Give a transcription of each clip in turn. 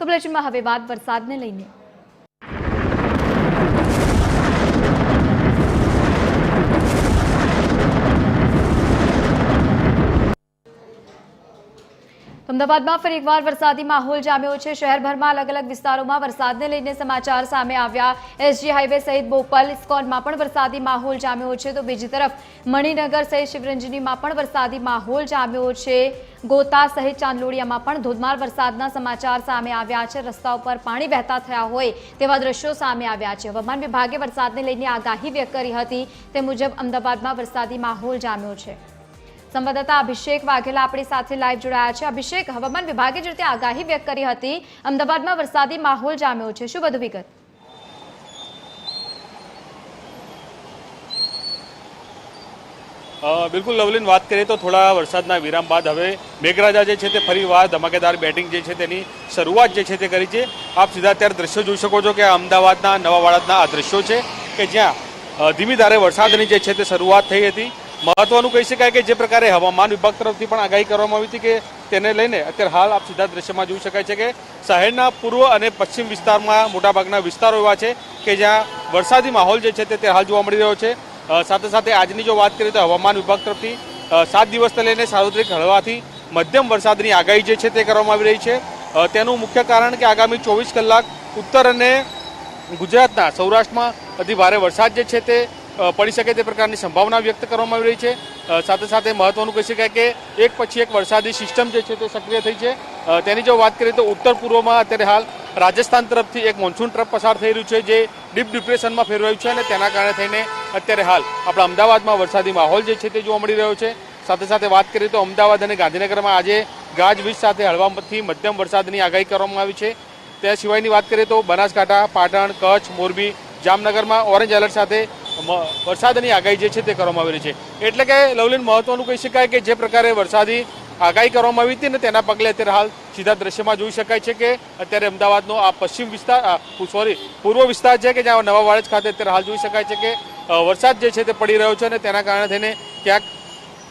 તો બુલેટિનમાં હવે વાત વરસાદને લઈને। અમદાવાદમાં ફરી એકવાર વરસાદી માહોલ જામ્યો છે। શહેરભરમાં અલગ અલગ વિસ્તારોમાં વરસાદને લઈને સમાચાર સામે આવ્યા। એસજી હાઈવે સહિત બોપલ ઇસ્કોનમાં પણ વરસાદી માહોલ જામ્યો છે, તો બીજી તરફ મણિનગર સહિત શિવરંજનીમાં પણ વરસાદી માહોલ જામ્યો છે। ગોતા સહિત ચાંદલોડિયામાં પણ ધોધમાર વરસાદના સમાચાર સામે આવ્યા છે। રસ્તા ઉપર પાણી વહેતા થયા હોય તેવા દ્રશ્યો સામે આવ્યા છે। હવામાન વિભાગે વરસાદને લઈને આગાહી વ્યક્ત કરી હતી, તે મુજબ અમદાવાદમાં વરસાદી માહોલ જામ્યો છે। સંવાદદાતા અભિષેક વાઘેલા આપણી સાથે લાઈવ જોડાયા છે। અભિષેક, હવામાન વિભાગે જે રીતે આગાહી વ્યક્ત કરી હતી, અમદાવાદમાં વરસાદી માહોલ જામ્યો છે, શું વધુ વિગત? બિલકુલ લવલીન, વાત કરીએ તો થોડા વરસાદના વિરામ બાદ હવે મેઘરાજા જે છે તે ફરીવાર ધમાકેદાર બેટિંગ જે છે તેની શરૂઆત જે છે તે કરી છે। આપ સીધા અત્યારે દ્રશ્યો જોઈ શકો છો કે અમદાવાદના નવા વાડદના આ દ્રશ્યો છે કે જ્યાં ધીમી ધારે વરસાદની જે છે તે શરૂઆત થઈ હતી। મહત્વનું કહી શકાય કે જે પ્રકારે હવામાન વિભાગ તરફથી પણ આગાહી કરવામાં આવી હતી કે તેને લઈને અત્યારે હાલ આપ સીધા દ્રશ્યમાં જોઈ શકાય છે કે શહેરના પૂર્વ અને પશ્ચિમ વિસ્તારમાં મોટાભાગના વિસ્તારો એવા છે કે જ્યાં વરસાદી માહોલ જે છે તે હાલ જોવા મળી રહ્યો છે। સાથે સાથે આજની જો વાત કરીએ તો હવામાન વિભાગ તરફથી 7 દિવસને લઈને સાર્વત્રિક હળવાથી મધ્યમ વરસાદની આગાહી જે છે તે કરવામાં આવી રહી છે। તેનું મુખ્ય કારણ કે આગામી 24 કલાક ઉત્તર અને ગુજરાતના સૌરાષ્ટ્રમાં અતિ ભારે વરસાદ જે છે તે પડી શકે તે પ્રકારની સંભાવના વ્યક્ત કરવામાં આવી રહી છે। સાથે સાથે મહત્વનું કહી શકાય કે એક પછી એક વરસાદી સિસ્ટમ જે છે તે સક્રિય થઈ છે। તેની જો વાત કરીએ તો ઉત્તર પૂર્વમાં અત્યારે હાલ રાજસ્થાન તરફથી એક મોન્સૂન ટ્રફ પસાર થઈ રહ્યું છે, જે ડીપ ડિપ્રેશનમાં ફેરવાયું છે અને તેના કારણે થઈને અત્યારે હાલ આપણા અમદાવાદમાં વરસાદી માહોલ જે છે તે જોવા મળી રહ્યો છે। સાથે સાથે વાત કરીએ તો અમદાવાદ અને ગાંધીનગરમાં આજે ગાજવીજ સાથે હળવાથી મધ્યમ વરસાદની આગાહી કરવામાં આવી છે। તે સિવાયની વાત કરીએ તો બનાસકાંઠા, પાટણ, કચ્છ, મોરબી, જામનગરમાં ઓરેન્જ એલર્ટ સાથે વરસાદની આગાહી જે છે તે કરવામાં આવી રહી છે। એટલે કે લવલીન, મહત્વનું કહી શકાય કે જે પ્રકારે વરસાદી આગાહી કરવામાં આવી હતી ને તેના પગલે અત્યારે હાલ સીધા દ્રશ્યમાં જોઈ શકાય છે કે અત્યારે અમદાવાદનો આ પૂર્વ વિસ્તાર છે કે જ્યાં નવા વાડજ ખાતે અત્યારે હાલ જોઈ શકાય છે કે વરસાદ જે છે તે પડી રહ્યો છે અને તેના કારણે થઈને ક્યાંક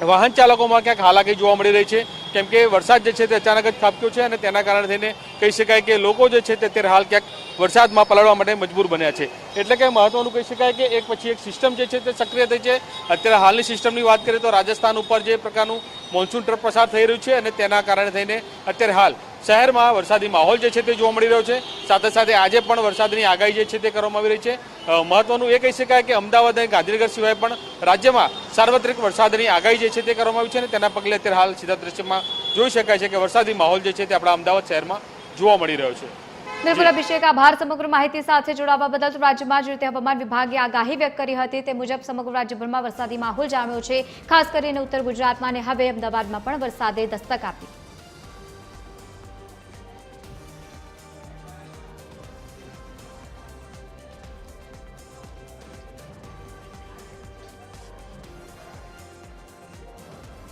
વાહન ચાલકોમાં ક્યાંક હાલાકી જોવા મળી રહી છે, કેમ કે વરસાદ જે છે તે અચાનક જ ખાબક્યો છે અને તેના કારણે થઈને કહી શકાય કે લોકો જે છે તે અત્યારે હાલ ક્યાંક વરસાદમાં પલળવા માટે મજબૂર બન્યા છે। એટલે કે મહત્વનું કહી શકાય કે એક પછી એક સિસ્ટમ જે છે તે સક્રિય થઈ છે। અત્યારે હાલની સિસ્ટમની વાત કરીએ તો રાજસ્થાન ઉપર જે પ્રકારનું મોન્સૂન ટ્રફ પસાર થઈ રહ્યું છે અને તેના કારણે થઈને અત્યારે હાલ શહેરમાં વરસાદી માહોલ જે છે તે જોવા મળી રહ્યો છે। સાથે સાથે આજે પણ વરસાદની આગાહી જે છે તે કરવામાં આવી રહી છે। મહત્વનું એ કહી શકાય કે અમદાવાદ અને ગાંધીનગર સિવાય પણ રાજ્યમાં સાર્વત્રિક વરસાદની આગાહી જે છે તે કરવામાં આવી છે અને તેના પગલે અત્યારે હાલ સીધા દ્રશ્યમાં જોઈ શકાય છે કે વરસાદી માહોલ જે છે તે આપણા અમદાવાદ શહેરમાં જોવા મળી રહ્યો છે। બિલકુલ અભિષેક, આભાર સમગ્ર માહિતી સાથે જોડાવા બદલ। રાજ્યમાં જે રીતે હવામાન વિભાગે આગાહી વ્યક્ત કરી હતી તે મુજબ સમગ્ર રાજ્યભરમાં વરસાદી માહોલ જામ્યો છે, ખાસ કરીને ઉત્તર ગુજરાતમાં અને હવે અમદાવાદમાં પણ વરસાદે દસ્તક આપી।